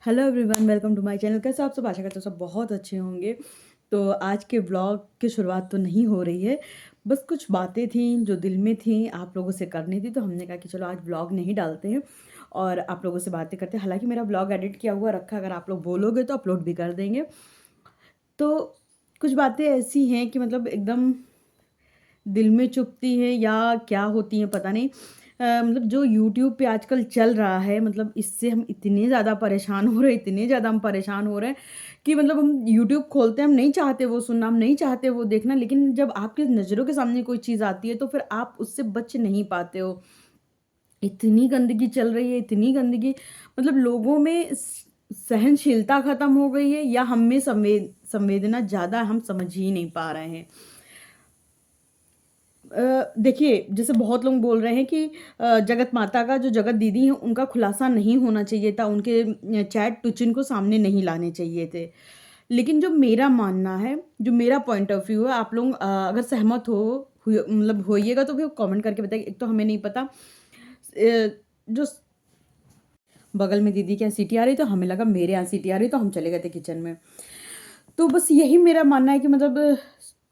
Hello everyone, welcome to my channel. कैसे आप सब? आशा करते हो सब बहुत अच्छे होंगे। तो आज के व्लॉग की शुरुआत तो नहीं हो रही है, बस कुछ बातें थी जो दिल में थी, आप लोगों से करनी थी, तो हमने कहा कि चलो आज व्लॉग नहीं डालते हैं और आप लोगों से बातें करते हैं। हालांकि मेरा व्लॉग एडिट किया हुआ रखा, अगर आप लोग बोलोगे तो अपलोड भी कर देंगे। तो कुछ बातें ऐसी हैं कि मतलब एकदम दिल में चुभती हैं या क्या होती हैं पता नहीं। मतलब जो यूट्यूब पे आजकल चल रहा है, मतलब इससे हम इतने ज़्यादा परेशान हो रहे हैं, इतने ज़्यादा हम परेशान हो रहे हैं कि मतलब हम यूट्यूब खोलते हैं, हम नहीं चाहते वो सुनना, हम नहीं चाहते वो देखना, लेकिन जब आपकी नज़रों के सामने कोई चीज़ आती है तो फिर आप उससे बच नहीं पाते हो। इतनी गंदगी चल रही है, इतनी गंदगी, मतलब लोगों में सहनशीलता खत्म हो गई है या हम में संवेदना ज़्यादा, हम समझ ही नहीं पा रहे हैं। देखिए, जैसे बहुत लोग बोल रहे हैं कि जगत माता का जो जगत दीदी हैं, उनका खुलासा नहीं होना चाहिए था, उनके चैट टुचिन को सामने नहीं लाने चाहिए थे। लेकिन जो मेरा मानना है, जो मेरा पॉइंट ऑफ व्यू है, आप लोग अगर सहमत मतलब होइएगा तो फिर कमेंट करके बताइए। एक तो हमें नहीं पता जो बगल में दीदी के यहाँ सीटी आ रही, तो हमें लगा मेरे यहाँ सीटी आ रही, तो हम चले गए थे किचन में। तो बस यही मेरा मानना है कि मतलब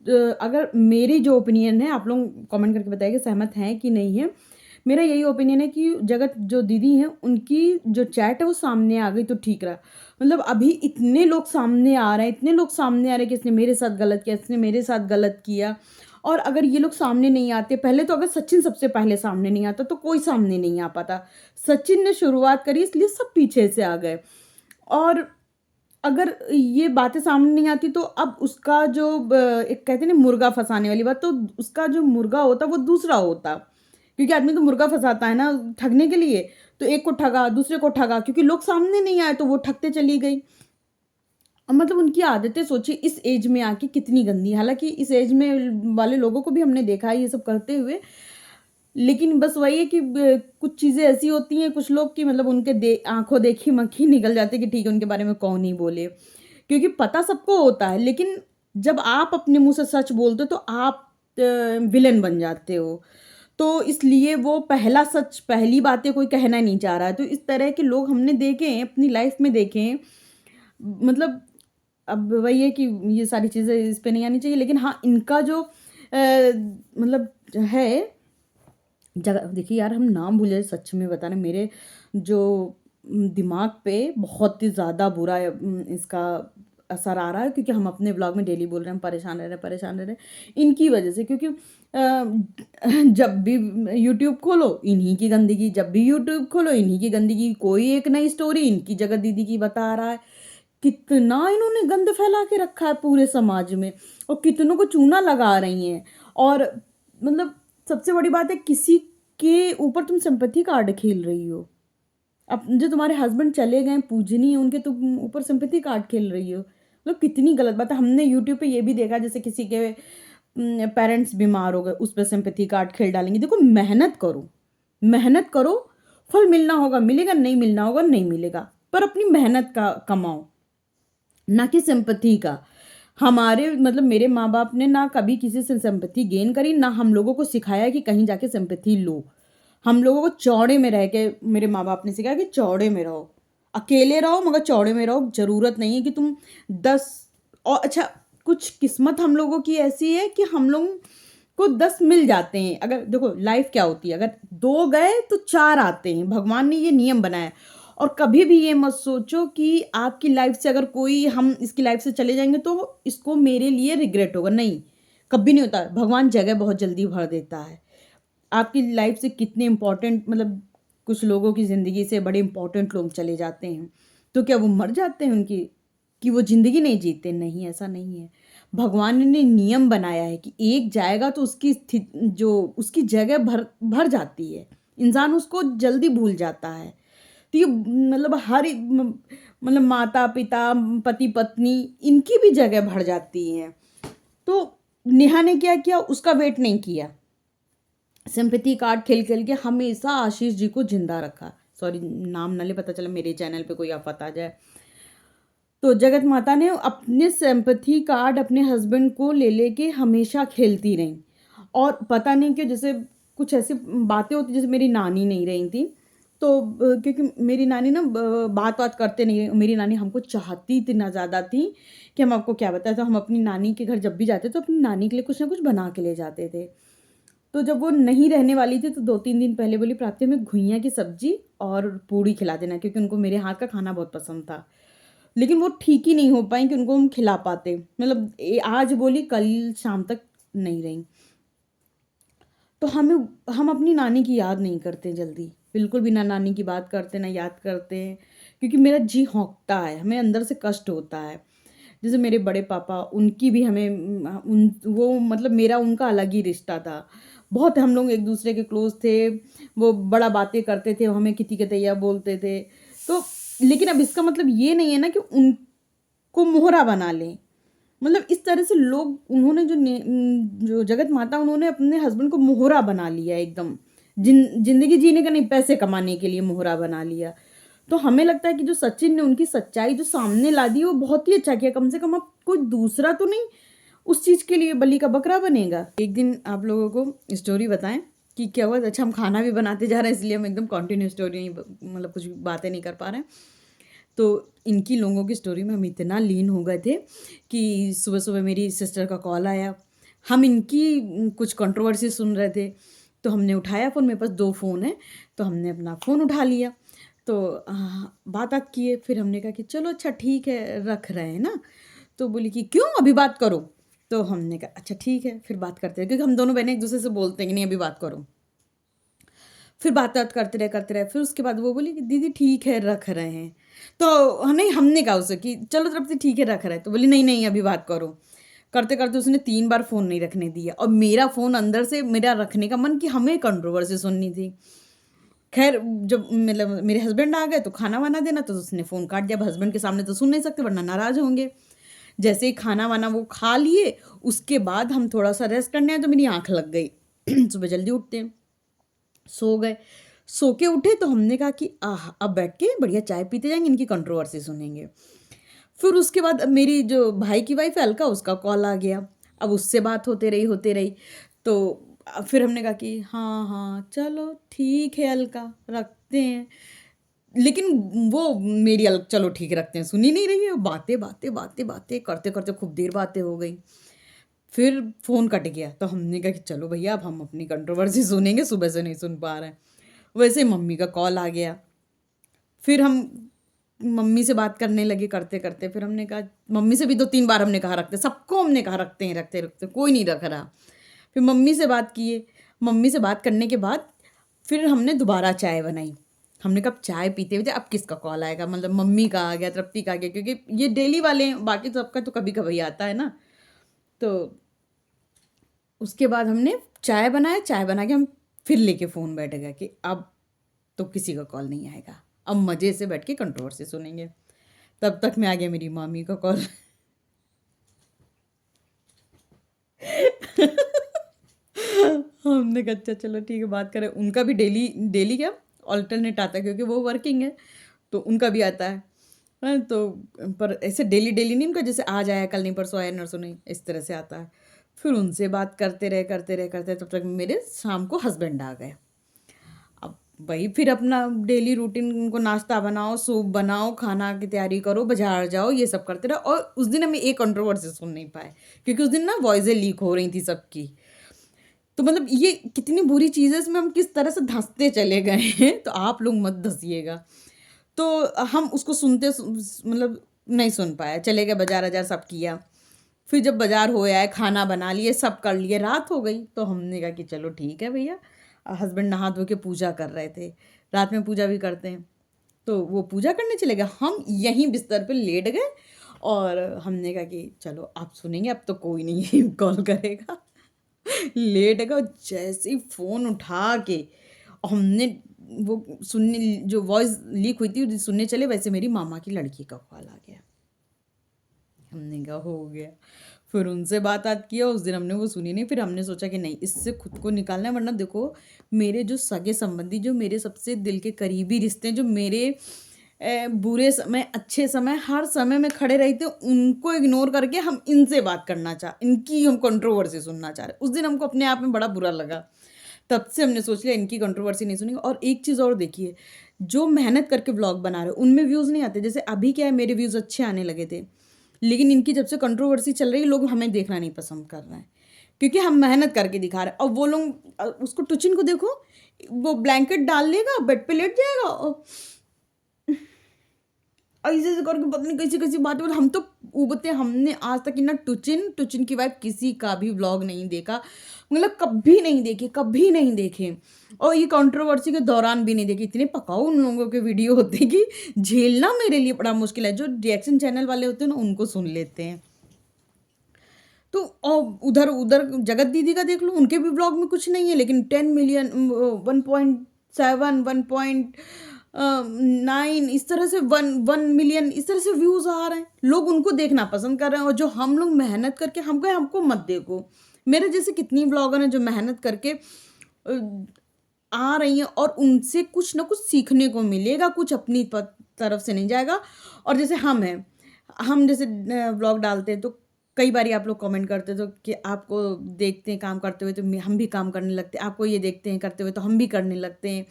अगर मेरी जो ओपिनियन है, आप लोग कमेंट करके बताइए कि सहमत हैं कि नहीं है। मेरा यही ओपिनियन है कि जगत जो दीदी हैं, उनकी जो चैट है वो सामने आ गई तो ठीक रहा। मतलब अभी इतने लोग सामने आ रहे हैं, इतने लोग सामने आ रहे हैं कि इसने मेरे साथ गलत किया, इसने मेरे साथ गलत किया। और अगर ये लोग सामने नहीं आते, पहले तो अगर सचिन सबसे पहले सामने नहीं आता तो कोई सामने नहीं आ पाता। सचिन ने शुरुआत करी, इसलिए सब पीछे से आ गए। और अगर ये बातें सामने नहीं आती तो अब उसका जो एक कहते हैं ना मुर्गा फँसाने वाली बात, तो उसका जो मुर्गा होता वो दूसरा होता। क्योंकि आदमी तो मुर्गा फँसाता है ना ठगने के लिए, तो एक को ठगा, दूसरे को ठगा, क्योंकि लोग सामने नहीं आए तो वो ठगते चली गई। मतलब उनकी आदतें सोचिए इस एज में आके कितनी गंदी। हालाँकि इस एज में वाले लोगों को भी हमने देखा है ये सब करते हुए। लेकिन बस वही है कि कुछ चीज़ें ऐसी होती हैं, कुछ लोग की मतलब उनके आँखों देखी मक्खी निकल जाती है कि ठीक है, उनके बारे में कौन ही बोले। क्योंकि पता सबको होता है, लेकिन जब आप अपने मुँह से सच बोलते हो तो आप विलेन बन जाते हो। तो इसलिए वो पहला सच, पहली बातें कोई कहना नहीं चाह रहा है। तो इस तरह के लोग हमने देखे हैं, अपनी लाइफ़ में देखे हैं। मतलब अब वही है कि ये सारी चीज़ें इस पे नहीं आनी चाहिए, लेकिन हाँ, इनका जो मतलब है जगह, देखिए यार, हम नाम भूल जाए, सच में बता रहे, मेरे जो दिमाग पे बहुत ही ज़्यादा बुरा इसका असर आ रहा है, क्योंकि हम अपने ब्लॉग में डेली बोल रहे हैं हम परेशान रह रहे हैं, परेशान रह रहे हैं इनकी वजह से। क्योंकि जब भी यूट्यूब खोलो इन्हीं की गंदगी, जब भी यूट्यूब खोलो इन्हीं की गंदगी, कोई एक नई स्टोरी इनकी जगह दीदी की बता रहा है। कितना इन्होंने गंद फैला के रखा है पूरे समाज में, और कितनों को चूना लगा रही हैं। और मतलब सबसे बड़ी बात है, किसी के ऊपर तुम सिंपैथी कार्ड खेल रही हो। अब जो तुम्हारे हस्बैंड चले गए, पूजनीय, उनके तुम ऊपर सिंपैथी कार्ड खेल रही हो, मतलब कितनी गलत बात है। हमने यूट्यूब पे ये भी देखा, जैसे किसी के पेरेंट्स बीमार हो गए, उस पे सिंपैथी कार्ड खेल डालेंगे। देखो, मेहनत करो, मेहनत करो, फल मिलना होगा मिलेगा, नहीं मिलना होगा नहीं मिलेगा, पर अपनी मेहनत का कमाओ, ना कि सिंपैथी का। हमारे मतलब मेरे माँ-बाप ने ना कभी किसी से सिंपैथी गेन करी, ना हम लोगों को सिखाया कि कहीं जाके सिंपैथी लो। हम लोगों को चौड़े में रह के मेरे माँ-बाप ने सिखाया कि चौड़े में रहो, अकेले रहो मगर चौड़े में रहो। ज़रूरत नहीं है कि तुम 10, और अच्छा, कुछ किस्मत हम लोगों की ऐसी है कि हम लोग को 10 मिल जाते हैं। अगर देखो लाइफ़ क्या होती है, अगर 2 गए तो 4 आते हैं, भगवान ने ये नियम बनाया है। और कभी भी ये मत सोचो कि आपकी लाइफ़ से अगर कोई, हम इसकी लाइफ़ से चले जाएँगे तो इसको मेरे लिए रिग्रेट होगा, नहीं, कभी नहीं होता। भगवान जगह बहुत जल्दी भर देता है। आपकी लाइफ़ से कितने इम्पोर्टेंट, मतलब कुछ लोगों की ज़िंदगी से बड़े इम्पोर्टेंट लोग चले जाते हैं, तो क्या वो मर जाते हैं उनकी, कि वो ज़िंदगी नहीं जीते? नहीं, ऐसा नहीं है। भगवान ने नियम बनाया है कि एक जाएगा तो उसकी जो उसकी जगह भर भर जाती है। इंसान उसको जल्दी भूल जाता है। तो ये मतलब हर मतलब माता-पिता, पति-पत्नी, इनकी भी जगह भर जाती है। तो नेहा ने क्या किया, उसका वेट नहीं किया। सिंपैथी कार्ड खेल-खेल के हमेशा आशीष जी को ज़िंदा रखा। सॉरी, नाम ना ले, पता चला मेरे चैनल पे कोई आफ़त आ जाए। तो जगत माता ने अपने सिंपैथी कार्ड अपने हस्बैंड को ले के हमेशा खेलती रहीं। और पता नहीं क्यों, जैसे कुछ ऐसी बातें होती, जैसे मेरी नानी नहीं रही थी, तो क्योंकि मेरी नानी ना बात-वात करते नहीं, मेरी नानी हमको चाहती इतना ज़्यादा थी कि हम आपको क्या बताएँ, तो हम अपनी नानी के घर जब भी जाते तो अपनी नानी के लिए कुछ ना कुछ बना के ले जाते थे। तो जब वो नहीं रहने वाली थी तो 2-3 दिन पहले बोली, "प्राप्ति हमें घुइयाँ की सब्ज़ी और पूड़ी खिला देना", क्योंकि उनको मेरे हाथ का खाना बहुत पसंद था। लेकिन वो ठीक ही नहीं हो पाई कि उनको हम खिला पाते। मतलब आज बोली कल शाम तक नहीं रहीं। तो हम अपनी नानी की याद नहीं करते जल्दी, बिल्कुल भी ना नानी की बात करते, ना याद करते हैं, क्योंकि मेरा जी हौंकता है, हमें अंदर से कष्ट होता है। जैसे मेरे बड़े पापा, उनकी भी हमें उन वो मतलब मेरा उनका अलग ही रिश्ता था। बहुत हम लोग एक-दूसरे के क्लोज़ थे, वो बड़ा बातें करते थे, हमें किति कतैया बोलते थे। तो लेकिन अब इसका मतलब ये नहीं है ना कि उनको मोहरा बना लें। मतलब इस तरह से लोग उन्होंने जो जगत माता उन्होंने अपने हस्बैंड को मोहरा बना लिया एकदम। ज़िंदगी जीने का नहीं, पैसे कमाने के लिए मोहरा बना लिया। तो हमें लगता है कि जो सचिन ने उनकी सच्चाई जो सामने ला दी, वो बहुत ही अच्छा किया। कम से कम अब कोई दूसरा तो नहीं उस चीज़ के लिए बलि का बकरा बनेगा। एक दिन आप लोगों को स्टोरी बताएँ कि क्या हुआ। अच्छा, हम खाना भी बनाते जा रहे हैं, इसलिए हम एकदम कंटिन्यू स्टोरी नहीं मतलब कुछ भी बातें नहीं कर पा रहे हैं। तो इनकी लोगों की स्टोरी में हम इतना लीन हो गए थे कि सुबह-सुबह मेरी सिस्टर का कॉल आया। हम इनकी कुछ कंट्रोवर्सी सुन रहे थे, तो हमने उठाया फ़ोन, मेरे पास 2 फ़ोन हैं, तो हमने अपना फ़ोन उठा लिया। तो बात-वात किए, फिर हमने कहा कि चलो अच्छा ठीक है, रख रहे हैं ना? तो बोली कि क्यों? अभी बात करो। तो हमने कहा अच्छा ठीक है, फिर बात करते हैं, क्योंकि हम दोनों बहनें एक-दूसरे से बोलते हैं कि नहीं अभी बात करो। फिर बात-वात करते रहे, फिर उसके बाद वो बोली कि दीदी ठीक है, रख रहे हैं। तो नहीं, हमने कहा उससे कि चलो तृप्ति ठीक है, रख रहे हैं। तो बोली नहीं, नहीं अभी बात करो। करते-करते उसने 3 बार फ़ोन नहीं रखने दिया, और मेरा फ़ोन अंदर से मेरा रखने का मन कि हमें कंट्रोवर्सी सुननी थी। ख़ैर जब मतलब मेरे हस्बैंड आ गए तो खाना-वाना देना, तो उसने फ़ोन काट दिया। अब हस्बैंड के सामने तो सुन नहीं सकते वरना नाराज़ होंगे। जैसे ही खाना-वाना वो खा लिए, उसके बाद हम थोड़ा-सा रेस्ट करने आए तो मेरी आँख लग गई। सुबह जल्दी उठते हैं। सो गए। सो के उठे तो हमने कहा कि अब बैठ के बढ़िया चाय पीते जाएँगे, इनकी कंट्रोवर्सी सुनेंगे। फिर उसके बाद मेरी जो भाई की वाइफ़ है अलका, उसका कॉल आ गया। अब उससे बात होते रही। तो फिर हमने कहा कि हाँ, हाँ, चलो ठीक है अलका, रखते हैं। लेकिन वो मेरी चलो ठीक है रखते हैं, सुन ही नहीं रही है। बातें करते-करते खूब देर बातें हो गई। फिर फ़ोन कट गया, तो हमने कहा कि चलो भैया अब हम अपनी कंट्रोवर्सी सुनेंगे, सुबह से नहीं सुन पा रहे हैं। वैसे ही मम्मी का कॉल आ गया। फिर हम मम्मी से बात करने लगे करते-करते, फिर हमने कहा मम्मी से भी 2-3 बार हमने कहा रखते, सबको हमने कहा रखते, कोई नहीं रख रहा। फिर मम्मी से बात किए, मम्मी से बात करने के बाद फिर हमने दोबारा चाय बनाई। हमने कहा अब चाय पीते हुए अब किसका कॉल आएगा, मतलब मम्मी का आ गया, तृप्ति का आ गया, क्योंकि ये डेली वाले हैं, बाकी तो सबका तो कभी-कभी आता है ना। तो उसके बाद हमने चाय बनाया, चाय बना के हम फिर लेके फ़ोन बैठ गए कि अब तो किसी का कॉल नहीं आएगा। अब मज़े से बैठ के कंट्रोवर्सी सुनेंगे। तब तक में आ गया मेरी मामी का कॉल। हमने कहा अच्छा चलो ठीक है बात करें। उनका भी डेली डेली क्या अल्टरनेट आता है, क्योंकि वो वर्किंग है, तो उनका भी आता है। तो पर ऐसे डेली नहीं उनका, जैसे आज आया कल नहीं, परसों आया नरसों नहीं, इस तरह से आता है। फिर उनसे बात करते रहे तब तक मेरे शाम को हस्बैंड आ गए। अब वही फिर अपना डेली रूटीन, उनको नाश्ता बनाओ, सूप बनाओ, खाना की तैयारी करो, बाज़ार जाओ, ये सब करते रहो। और उस दिन हम एक कंट्रोवर्सी सुन नहीं पाए, क्योंकि उस दिन ना वॉइसें लीक हो रही थी सबकी। तो मतलब ये कितनी बुरी चीज़ है, इसमें हम किस तरह से धँसते चले गए हैं, तो आप लोग मत धँसिएगा। तो हम उसको सुनते मतलब नहीं सुन पाए, चले गए बाज़ार-वाजार सब किया। फिर जब बाज़ार हो आए, खाना बना लिए, सब कर लिए, रात हो गई, तो हमने कहा कि चलो ठीक है भैया। हस्बैंड नहा धो के पूजा कर रहे थे, रात में पूजा भी करते हैं, तो वो पूजा करने चले गए। हम यहीं बिस्तर पे लेट गए, और हमने कहा कि चलो अब सुनेंगे, अब तो कोई नहीं कॉल करेगा। लेट गए, और जैसे ही फ़ोन उठा के हमने वो सुनने, जो वॉइस लीक हुई थी सुनने चले, वैसे मेरी मामा की लड़की का कॉल आ गया। हमने कहा हो गया। फिर उनसे बात-वात किया, उस दिन हमने वो सुनी नहीं। फिर हमने सोचा कि नहीं, इससे खुद को निकालना है, वरना देखो मेरे जो सगे-संबंधी, जो मेरे सबसे दिल के करीबी रिश्ते हैं, जो मेरे बुरे समय, अच्छे समय, हर समय में खड़े रहे थे, उनको इग्नोर करके हम इनसे बात करना इनकी हम कंट्रोवर्सी सुनना चाह रहे। उस दिन हमको अपने आप में बड़ा बुरा लगा। तब से हमने सोच लिया इनकी कंट्रोवर्सी नहीं सुनेंगे। और एक चीज़ और देखिए, जो मेहनत करके व्लॉग बना रहे हैं, उनमें व्यूज़ नहीं आते। जैसे अभी क्या है, मेरे व्यूज़ अच्छे आने लगे थे, लेकिन इनकी जब से कंट्रोवर्सी चल रही है, लोग हमें देखना नहीं पसंद कर रहे हैं, क्योंकि हम मेहनत करके दिखा रहे हैं। और वो लोग उसको टुचिन को देखो, वो ब्लैंकेट डाल लेगा, बेड पे लेट जाएगा और ऐसे ऐसे करके पता नहीं कैसी कैसी बातें बोले। हम तो उबते, हमने आज तक ना टुचिन टुचिन की वाइफ किसी का भी व्लॉग नहीं देखा, मतलब कभी नहीं देखे, कभी नहीं देखे। और ये कंट्रोवर्सी के दौरान भी नहीं देखे। इतने पकाऊ उन लोगों के वीडियो होते हैं कि झेलना मेरे लिए बड़ा मुश्किल है। जो रिएक्शन चैनल वाले होते हैं ना, उनको सुन लेते हैं। तो उधर उधर जगत दीदी का देख लो, उनके भी ब्लॉग में कुछ नहीं है, लेकिन 10 मिलियन, 1.7, 1.9, इस तरह से 1 मिलियन, इस तरह से व्यूज़ आ रहे हैं। लोग उनको देखना पसंद कर रहे हैं। और जो हम लोग मेहनत करके, हमको मत देखो। मेरे जैसे कितनी ब्लॉगर हैं जो मेहनत करके आ रही हैं, और उनसे कुछ ना कुछ सीखने को मिलेगा, कुछ अपनी तरफ से नहीं जाएगा। और जैसे हम हैं, हम जैसे व्लॉग डालते हैं, तो कई बारी आप लोग कमेंट करते तो कि आपको देखते हैं काम करते हुए तो हम भी काम करने लगते हैं, आपको ये देखते हैं करते हुए तो हम भी करने लगते हैं।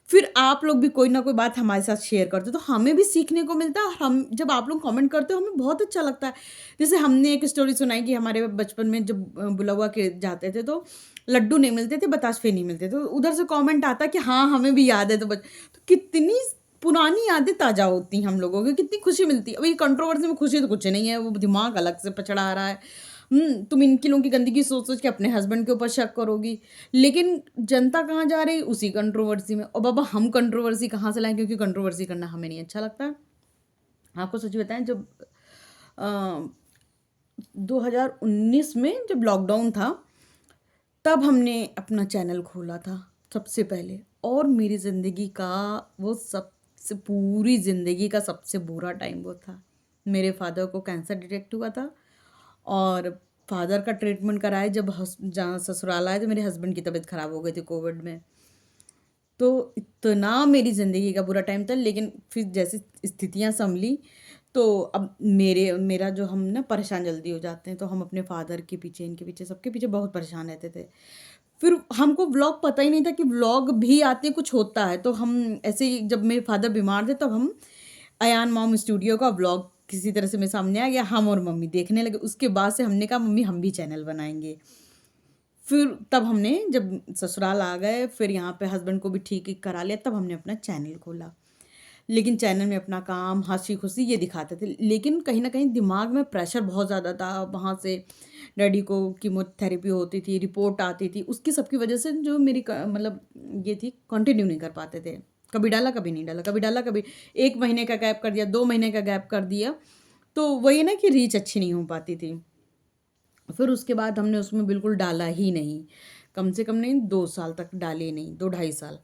फिर आप लोग भी कोई ना कोई बात हमारे साथ शेयर करते हो, तो हमें भी सीखने को मिलता है। और हम जब आप लोग कमेंट करते हो, हमें बहुत अच्छा लगता है। जैसे हमने एक स्टोरी सुनाई कि हमारे बचपन में जब बुलवा के जाते थे, तो लड्डू नहीं मिलते थे, बताशे नहीं मिलते, तो उधर से कमेंट आता कि हाँ हमें भी याद है। तो कितनी पुरानी यादें ताज़ा होती हैं हम लोगों की, कितनी खुशी मिलती है। अब ये कंट्रोवर्सी में खुशी तो कुछ नहीं है, वो दिमाग अलग से पछड़ा रहा है। तुम इनकी लोगों की गंदगी सोच-सोच के अपने हस्बैंड के ऊपर शक करोगी, लेकिन जनता कहाँ जा रही है? उसी कंट्रोवर्सी में। और बाबा हम कंट्रोवर्सी कहाँ से लाएँ, क्योंकि कंट्रोवर्सी करना हमें नहीं अच्छा लगता है। आपको सच बताएँ, जब अ, 2019 में जब लॉकडाउन था, तब हमने अपना चैनल खोला था सबसे पहले। और मेरी ज़िंदगी का वो सबसे, पूरी ज़िंदगी का सबसे बुरा टाइम वो था। मेरे फादर को कैंसर डिटेक्ट हुआ था, और फादर का ट्रीटमेंट कराए जब जहाँ ससुराल आए, तो मेरे हस्बैंड की तबीयत ख़राब हो गई थी कोविड में। तो इतना मेरी ज़िंदगी का बुरा टाइम था, लेकिन फिर जैसे स्थितियाँ सँभली, तो अब मेरा जो, हम ना परेशान जल्दी हो जाते हैं, तो हम अपने फादर के पीछे, इनके पीछे, सबके पीछे बहुत परेशान रहते थे। फिर हमको व्लॉग पता ही नहीं था कि व्लॉग भी आते, कुछ होता है। तो हम ऐसे ही, जब मेरे फादर बीमार थे, तब हम अयान मॉम स्टूडियो का व्लॉग किसी तरह से मेरे सामने आ गया, हम और मम्मी देखने लगे। उसके बाद से हमने कहा मम्मी हम भी चैनल बनाएँगे। फिर तब हमने, जब ससुराल आ गए, फिर यहाँ पे हस्बैंड को भी ठीक करा लिया, तब हमने अपना चैनल खोला। लेकिन चैनल में अपना काम, हँसी-खुशी ये दिखाते थे। लेकिन कहीं न कहीं दिमाग में प्रेशर बहुत ज़्यादा था। वहाँ से डैडी को कीमोथेरेपी होती थी, रिपोर्ट आती थी, उसकी सबकी वजह से जो मेरी मतलब ये थी, कंटिन्यू नहीं कर पाते थे। कभी डाला, कभी नहीं डाला, कभी डाला, कभी 1 महीने का गैप कर दिया, 2 महीने का गैप कर दिया। तो वही है ना कि रीच अच्छी नहीं हो पाती थी। फिर उसके बाद हमने उसमें बिल्कुल डाला ही नहीं। कम से कम नहीं, 2 साल तक डाले ही नहीं, 2 ढाई साल।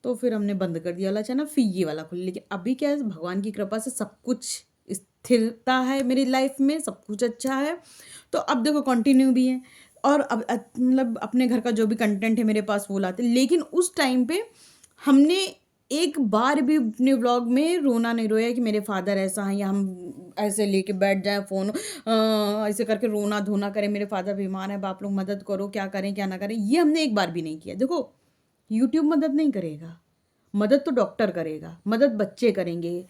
तो फिर हमने बंद कर दिया वाला चैनल, फिर ये वाला खोला। लेकिन अभी क्या है, भगवान की कृपा से सब कुछ स्थिरता है मेरी लाइफ में, सब कुछ अच्छा है। तो अब देखो कंटिन्यू भी है, और अब मतलब अपने घर का जो भी कंटेंट है मेरे पास वो लाते। लेकिन उस टाइम पे हमने एक बार भी अपने व्लॉग में रोना नहीं रोया कि मेरे फादर ऐसा हैं, या हम ऐसे लेके बैठ जाएँ फ़ोन, ऐसे करके रोना-धोना करें, मेरे फादर बीमार हैं, अब आप लोग मदद करो, क्या करें, क्या ना करें। ये हमने एक बार भी नहीं किया। देखो, यूट्यूब मदद नहीं करेगा, मदद तो डॉक्टर करेगा, मदद बच्चे करेंगे।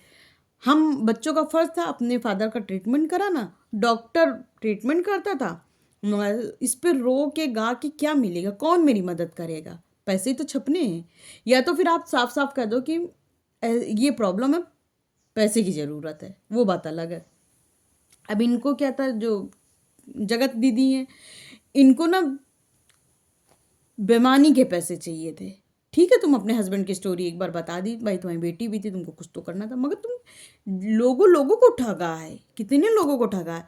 हम बच्चों का फ़र्ज़ था अपने फादर का ट्रीटमेंट कराना, डॉक्टर ट्रीटमेंट करता था। इस पे रो के गा के क्या मिलेगा? कौन मेरी मदद करेगा? पैसे ही तो छपने हैं। या तो फिर आप साफ-साफ कह दो कि ये प्रॉब्लम है, पैसे की ज़रूरत है, वो बात अलग है। अब इनको क्या था, जो जगत दीदी हैं, इनको ना बेईमानी के पैसे चाहिए थे। ठीक है, तुम अपने हस्बैंड की स्टोरी एक बार बता दी, भाई तुम्हारी बेटी भी थी, तुमको कुछ तो करना था, मगर तुम लोगों को ठगा है, कितने लोगों को ठगा है।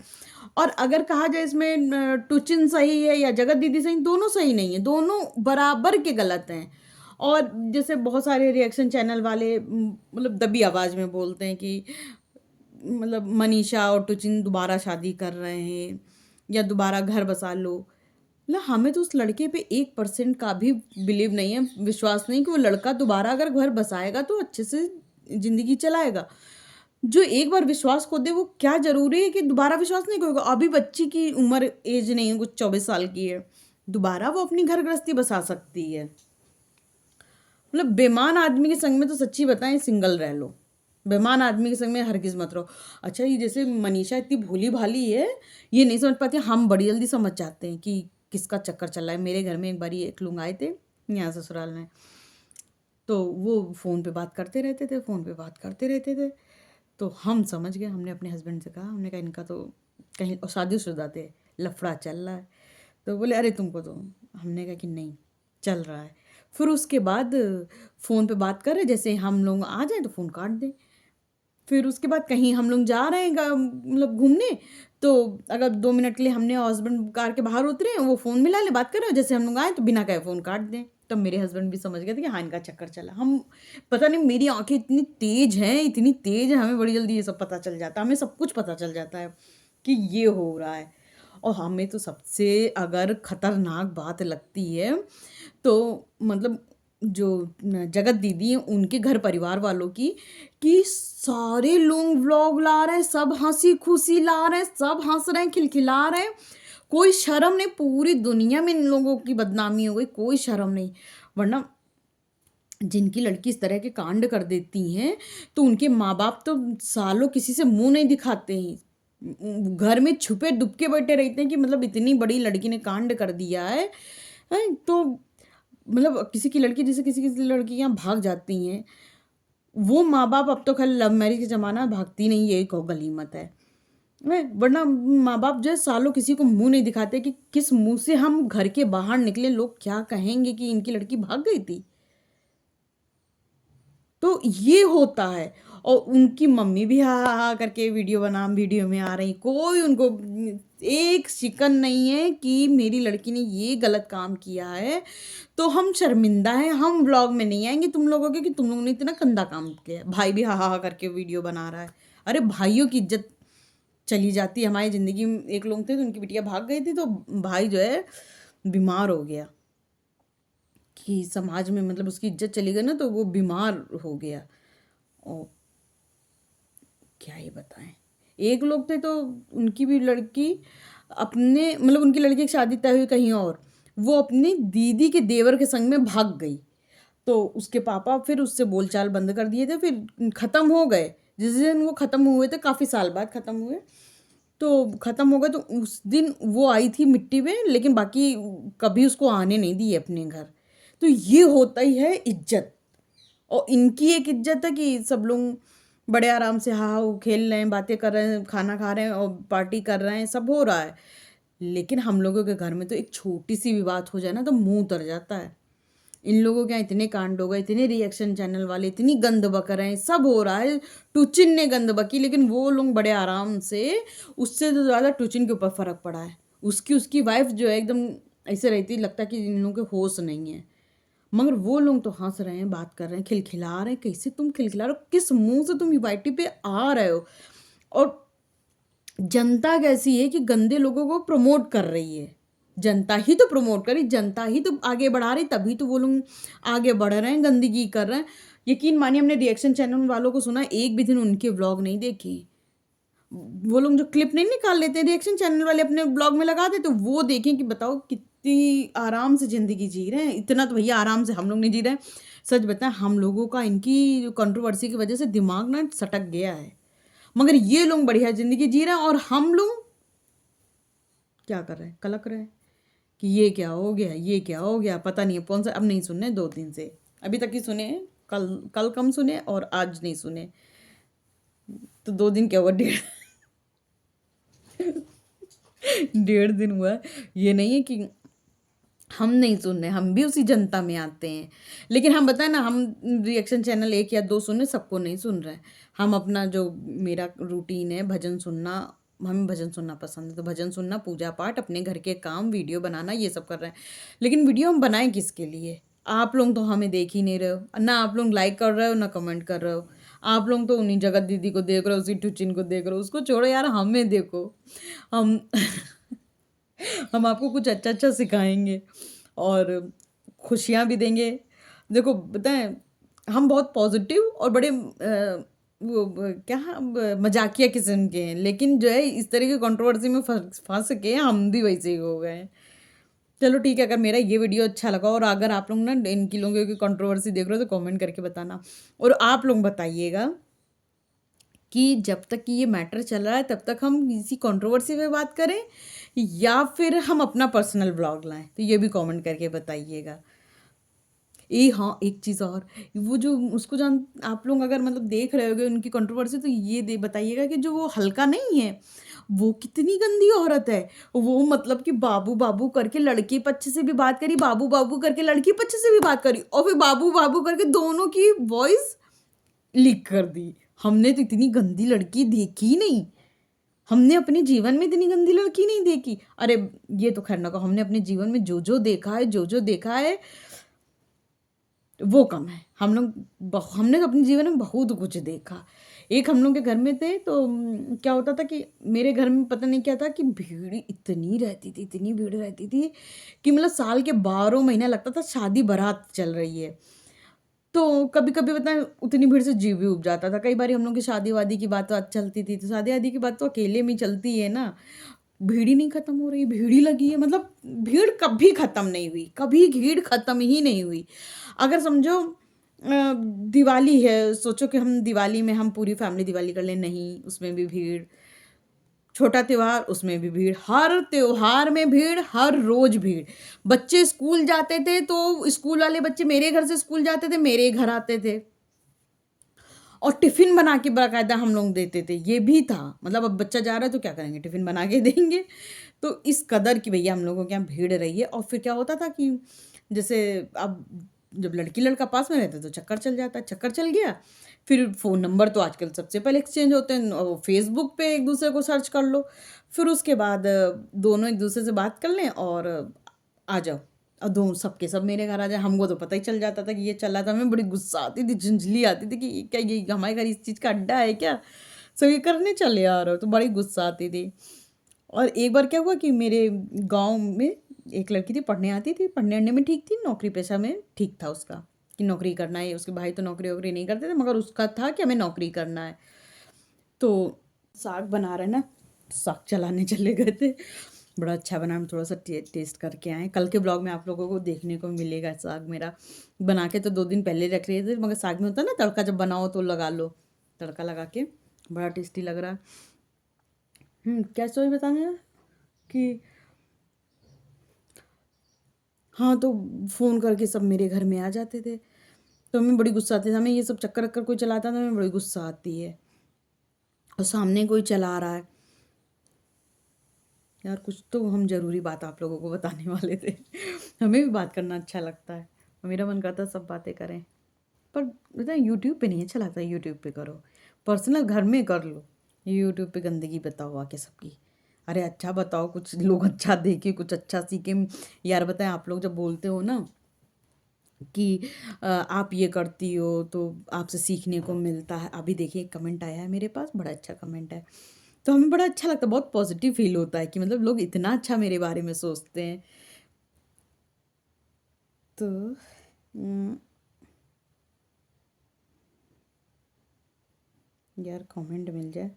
और अगर कहा जाए इसमें टुचिन सही है या जगत दीदी सही, दोनों सही नहीं है, दोनों बराबर के गलत हैं। और जैसे बहुत सारे रिएक्शन चैनल वाले मतलब दबी आवाज़ में बोलते हैं कि मतलब मनीषा और टुचिन दोबारा शादी कर रहे हैं, या दोबारा घर बसा लो। मतलब हमें तो उस लड़के पे 1% का भी बिलीव नहीं है, विश्वास नहीं कि वो लड़का दोबारा अगर घर बसाएगा तो अच्छे से ज़िंदगी चलाएगा। जो एक बार विश्वास खो दे, वो क्या ज़रूरी है कि दोबारा विश्वास नहीं करेगा। अभी बच्ची की उम्र, एज नहीं है, कुछ 24 साल की है। दोबारा वो अपनी घर गृहस्थी बसा सकती है। मतलब बेईमान आदमी के संग में तो सच्ची बताएं सिंगल रह लो, बेईमान आदमी के संग में हरगिज मत रहो। अच्छा, ये जैसे मनीषा इतनी भोली भाली है, ये नहीं समझ पाती, हम बड़ी जल्दी समझ जाते हैं कि किसका चक्कर चल रहा है। मेरे घर में एक बारी एक लोग आए थे यहाँ ससुराल में, तो वो फ़ोन पे बात करते रहते थे, फ़ोन पे बात करते रहते थे। तो हम समझ गए, हमने अपने हस्बैंड से कहा, हमने कहा इनका तो कहीं, और शादीशुदा थे, लफड़ा चल रहा है। तो बोले अरे तुमको तो, हमने कहा कि नहीं चल रहा है। फिर उसके बाद फ़ोन पे बात कर रहे, जैसे हम लोग आ जाएं तो फ़ोन काट दें। फिर उसके बाद कहीं हम लोग जा रहे हैं मतलब घूमने, तो अगर 2 मिनट के लिए हमने हस्बैंड कार के बाहर उतरे हैं, वो फ़ोन मिला ले बात कर रहे हो, जैसे हम लोग आए तो बिना कहे फ़ोन काट दें। तब मेरे हस्बैंड भी समझ गए थे कि हाँ इनका चक्कर चला। हम, पता नहीं मेरी आंखें इतनी तेज हैं, इतनी तेज है, हमें बड़ी जल्दी ये सब पता चल जाता है, हमें सब कुछ पता चल जाता है कि ये हो रहा है। और हमें तो सबसे अगर खतरनाक बात लगती है तो मतलब जो जगत दीदी हैं उनके घर परिवार वालों की, कि सारे लोग व्लॉग ला रहे हैं, सब हंसी खुशी ला रहे हैं, सब हंस रहे हैं, खिलखिला रहे हैं, कोई शर्म नहीं। पूरी दुनिया में इन लोगों की बदनामी हो गई, कोई शर्म नहीं। वरना जिनकी लड़की इस तरह के कांड कर देती हैं तो उनके माँ बाप तो सालों किसी से मुंह नहीं दिखाते हैं, घर में छुपे दुबके बैठे रहते हैं कि मतलब इतनी बड़ी लड़की ने कांड कर दिया है। तो मतलब किसी की लड़की, जैसे किसी किसी लड़की यहाँ भाग जाती हैं, वो माँ बाप, अब तो खाली लव मैरिज का ज़माना, भागती नहीं, ये एक गलीमत है। वरना माँ बाप जो है सालों किसी को मुंह नहीं दिखाते कि किस मुंह से हम घर के बाहर निकले, लोग क्या कहेंगे कि इनकी लड़की भाग गई थी। तो ये होता है। और उनकी मम्मी भी हा हा हा करके वीडियो में आ रही, कोई उनको एक शिकन नहीं है कि मेरी लड़की ने ये गलत काम किया है तो हम शर्मिंदा हैं, हम व्लॉग में नहीं आएंगे तुम लोगों के कि तुम लोगों ने इतना गंदा काम किया है। भाई भी हा हा हा करके वीडियो बना रहा है। अरे भाइयों की इज्जत चली जाती है। हमारी ज़िंदगी में एक लोग थे तो उनकी बिटिया भाग गई थी, तो भाई जो है बीमार हो गया, कि समाज में मतलब उसकी इज्जत चली गई ना, तो वो बीमार हो गया। और क्या ही बताएं, एक लोग थे तो उनकी भी लड़की अपने, मतलब उनकी लड़की की शादी तय हुई कहीं और, वो अपनी दीदी के देवर के संग में भाग गई। तो उसके पापा फिर उससे बोलचाल बंद कर दिए थे, फिर ख़त्म हो गए। जिस दिन वो ख़त्म हुए थे, काफ़ी साल बाद ख़त्म हुए, तो ख़त्म हो गए, तो उस दिन वो आई थी मिट्टी में, लेकिन बाकी कभी उसको आने नहीं दी अपने घर। तो ये होता ही है इज्जत। और इनकी एक इज्जत है कि सब लोग बड़े आराम से हाँ हाँ खेल रहे हैं, बातें कर रहे हैं, खाना खा रहे हैं और पार्टी कर रहे हैं, सब हो रहा है। लेकिन हम लोगों के घर में तो एक छोटी सी भी बात हो जाए ना तो मुंह उतर जाता है। इन लोगों के यहाँ इतने कांड हो गए, इतने रिएक्शन चैनल वाले इतनी गंद बक रहे हैं, सब हो रहा है। टुचिन ने गंद बकी, लेकिन वो लोग बड़े आराम से, उससे तो ज़्यादा टुचिन के ऊपर फ़र्क पड़ा है। उसकी वाइफ जो है एकदम ऐसे रहती, लगता है कि इन लोगों के होश नहीं है, मगर वो लोग तो हंस रहे हैं, बात कर रहे हैं, खिलखिला रहे हैं। कैसे तुम खिलखिला रहे हो, किस मुंह से तुम यूआईटी पे आ रहे हो? और जनता कैसी है कि गंदे लोगों को प्रमोट कर रही है। जनता ही तो प्रमोट करी, जनता ही तो आगे बढ़ा रही, तभी तो वो लोग आगे बढ़ रहे हैं, गंदगी कर रहे हैं। यकीन मानिए, हमने रिएक्शन चैनल वालों को सुना, एक भी दिन उनके व्लॉग नहीं देखे। वो लोग जो क्लिप नहीं निकाल लेते, रिएक्शन चैनल वाले अपने ब्लॉग में लगा देते, तो वो देखें कि बताओ कितनी आराम से ज़िंदगी जी रहे हैं। इतना तो भैया आराम से हम लोग नहीं जी रहे हैं। सच बताएं, हम लोगों का इनकी कंट्रोवर्सी की वजह से दिमाग ना सटक गया है, मगर ये लोग बढ़िया ज़िंदगी जी रहे हैं और हम लोग क्या कर रहे हैं, कलक रहे हैं कि ये क्या हो गया, ये क्या हो गया, पता नहीं है कौन सा। अब नहीं सुनने 2 दिन से, अभी तक ही सुने, कल कल कम सुने और आज नहीं सुने, तो 2 दिन क्या हुआ, 1.5 दिन हुआ है। ये नहीं है कि हम नहीं सुन रहे, हम भी उसी जनता में आते हैं। लेकिन हम बताएं ना, हम रिएक्शन चैनल 1 या 2 सुन रहे, सबको नहीं सुन रहे। हम अपना जो मेरा रूटीन है भजन सुनना, हमें भजन सुनना पसंद है, तो भजन सुनना, पूजा पाठ, अपने घर के काम, वीडियो बनाना, ये सब कर रहे हैं। लेकिन वीडियो हम बनाएं किसके लिए? आप लोग तो हमें देख ही नहीं रहे हो ना, आप लोग लाइक कर रहे हो ना कमेंट कर रहे हो। आप लोग तो उन्हीं जगत दीदी को देख रहे हो, उसी टुचिन को देख रहे हो। उसको छोड़ो यार, हमें देखो। हम हम आपको कुछ अच्छा अच्छा सिखाएंगे और खुशियाँ भी देंगे। देखो बताएं, हम बहुत पॉजिटिव और बड़े क्या मजाकिया किस्म के हैं, लेकिन जो है इस तरह की कंट्रोवर्सी में फंस फंस के हम भी वैसे ही हो गए हैं। चलो ठीक है, अगर मेरा ये वीडियो अच्छा लगा और अगर आप लोग ना इनकी लोगों की कंट्रोवर्सी देख रहे हो तो कमेंट करके बताना। और आप लोग बताइएगा कि जब तक कि ये मैटर चल रहा है तब तक हम किसी कंट्रोवर्सी पे बात करें या फिर हम अपना पर्सनल ब्लॉग लाएं, तो ये भी कमेंट करके बताइएगा। हाँ, एक चीज़ और, वो जो उसको जान आप लोग अगर मतलब देख रहे होगे उनकी कंट्रोवर्सी, तो ये दे बताइएगा कि जो वो हल्का नहीं है, वो कितनी गंदी औरत है। वो मतलब कि बाबू बाबू करके लड़के पक्ष से भी बात करी, बाबू बाबू करके लड़की पक्ष से भी बात करी, और फिर बाबू बाबू करके दोनों की वॉइस लीक कर दी। हमने तो इतनी गंदी लड़की देखी ही नहीं, हमने अपने जीवन में इतनी गंदी लड़की नहीं देखी। अरे ये तो खैर ना कहो, हमने अपने जीवन में जो जो देखा है, जो जो देखा है वो कम है। हमने अपने जीवन में बहुत कुछ देखा। एक हम लोग के घर में थे तो क्या होता था कि मेरे घर में पता नहीं क्या था कि भीड़ इतनी रहती थी, इतनी भीड़ रहती थी कि मतलब साल के 12 महीना लगता था शादी बारात चल रही है। तो कभी-कभी पता है उतनी भीड़ से जी भी उब जाता था। कई बारी हम लोग की शादी-वादी की बात-वात चलती थी, तो शादी-वादी की बात तो अकेले में चलती है ना। भीड़ ही नहीं खत्म हो रही, भीड़ ही लगी है, मतलब भीड़ कभी खत्म नहीं हुई, कभी भीड़ खत्म ही नहीं हुई। अगर समझो दिवाली है, सोचो कि हम दिवाली में हम पूरी फैमिली दिवाली कर लें, नहीं, उसमें भी भीड़। छोटा त्योहार, उसमें भी भीड़। हर त्योहार में भीड़, हर रोज़ भीड़। बच्चे स्कूल जाते थे, तो स्कूल वाले बच्चे मेरे घर से स्कूल जाते थे, मेरे घर आते थे। और टिफ़िन बना के बाकायदा हम लोग देते थे, ये भी था। मतलब अब बच्चा जा रहा है तो क्या करेंगे, टिफ़िन बना के देंगे। तो इस कदर की भैया हम लोगों के यहाँ भीड़ रही है। और फिर क्या होता था कि जैसे अब जब लड़की-लड़का पास में रहते तो चक्कर चल जाता, चक्कर चल गया, फिर फ़ोन नंबर तो आजकल सबसे पहले एक्सचेंज होते हैं, फ़ेसबुक पे एक-दूसरे को सर्च कर लो। फिर उसके बाद दोनों एक-दूसरे से बात कर लें और आ जाओ। और दो सबके सब मेरे घर आ जाए, हमको तो पता ही चल जाता था कि ये चला था। हमें बड़ी गुस्सा आती थी, झुंझली आती थी कि क्या ये हमारे घर इस चीज़ का अड्डा है क्या? सब ये करने चले आ रहे हो, तो बड़ी गुस्सा आती थी। और एक बार क्या हुआ कि मेरे गाँव में एक लड़की थी, पढ़ने आती थी, पढ़ने-वढ़ने में ठीक थी, नौकरी पेशा में ठीक था उसका, कि नौकरी करना है। उसके भाई तो नौकरी-वोकरी नहीं करते थे, मगर उसका था कि हमें नौकरी करना है। तो साग बना रहे ना, साग चलाने चले गए थे। बड़ा अच्छा बना, हम थोड़ा-सा टेस्ट करके आए। कल के ब्लॉग में आप लोगों को देखने को मिलेगा साग मेरा। बना के तो 2 दिन पहले रख रहे थे, मगर साग में होता है ना तड़का, जब बनाओ तो लगा लो, तड़का लगा के, बड़ा टेस्टी लग रहा है। क्या स्टोरी बताना है कि हाँ, तो फ़ोन करके सब मेरे घर में आ जाते थे, तो हमें बड़ी गुस्सा आती थी। हमें ये सब चक्कर-वक्कर कोई चलाता है तो हमें बड़ी गुस्सा आती है। और सामने कोई चला रहा है, यार कुछ तो हम ज़रूरी बात आप लोगों को बताने वाले थे। हमें भी बात करना अच्छा लगता है, मेरा मन करता है सब बातें करें, पर पता है यूट्यूब पे नहीं अच्छा लगता। यूट्यूब पे करो, पर्सनल घर में कर लो। यूट्यूब पे गंदगी बताओ आके सबकी। अरे अच्छा बताओ, कुछ लोग अच्छा देखें, कुछ अच्छा सीखें। यार बताएं, आप लोग जब बोलते हो ना कि आप ये करती हो तो आपसे सीखने को मिलता है। अभी देखिए एक कमेंट आया है मेरे पास, बड़ा अच्छा कमेंट है, तो हमें बड़ा अच्छा लगता है, बहुत पॉजिटिव फील होता है कि मतलब लोग इतना अच्छा मेरे बारे में सोचते हैं। तो यार कमेंट मिल जाए।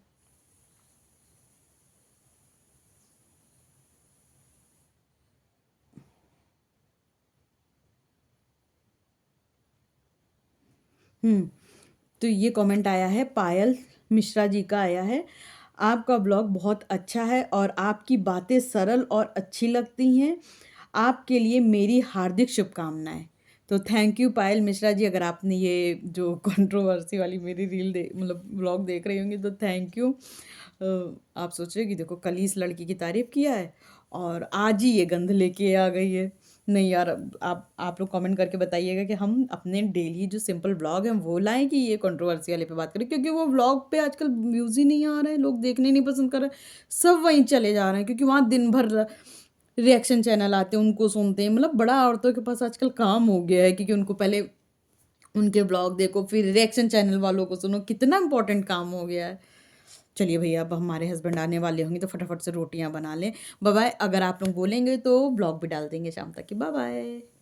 तो ये कमेंट आया है, पायल मिश्रा जी का आया है। आपका ब्लॉग बहुत अच्छा है और आपकी बातें सरल और अच्छी लगती हैं। आपके लिए मेरी हार्दिक शुभकामनाएं। तो थैंक यू पायल मिश्रा जी, अगर आपने ये जो कंट्रोवर्सी वाली मेरी रील मतलब ब्लॉग देख रही होंगी तो थैंक यू। आप सोच रहे कि देखो कल ही इस लड़की की तारीफ़ किया है और आज ही ये गंध लेके आ गई है। नहीं यार, आप लोग कमेंट करके बताइएगा कि हम अपने डेली जो सिंपल व्लॉग हैं वो लाएँ कि ये कंट्रोवर्सी वाले पे बात करें, क्योंकि वो व्लॉग पे आजकल व्यूज़ ही नहीं आ रहे हैं, लोग देखने नहीं पसंद कर रहे, सब वहीं चले जा रहे हैं, क्योंकि वहाँ दिन भर रिएक्शन चैनल आते हैं, उनको सुनते हैं। मतलब बड़ा औरतों के पास आजकल काम हो गया है, क्योंकि उनको पहले उनके ब्लॉग देखो, फिर रिएक्शन चैनल वालों को सुनो, कितना इंपॉर्टेंट काम हो गया है। चलिए भैया, अब हमारे हस्बैंड आने वाले होंगे तो फटाफट से रोटियां बना लें। Bye bye. अगर आप लोग बोलेंगे तो ब्लॉग भी डाल देंगे शाम तक की। Bye bye.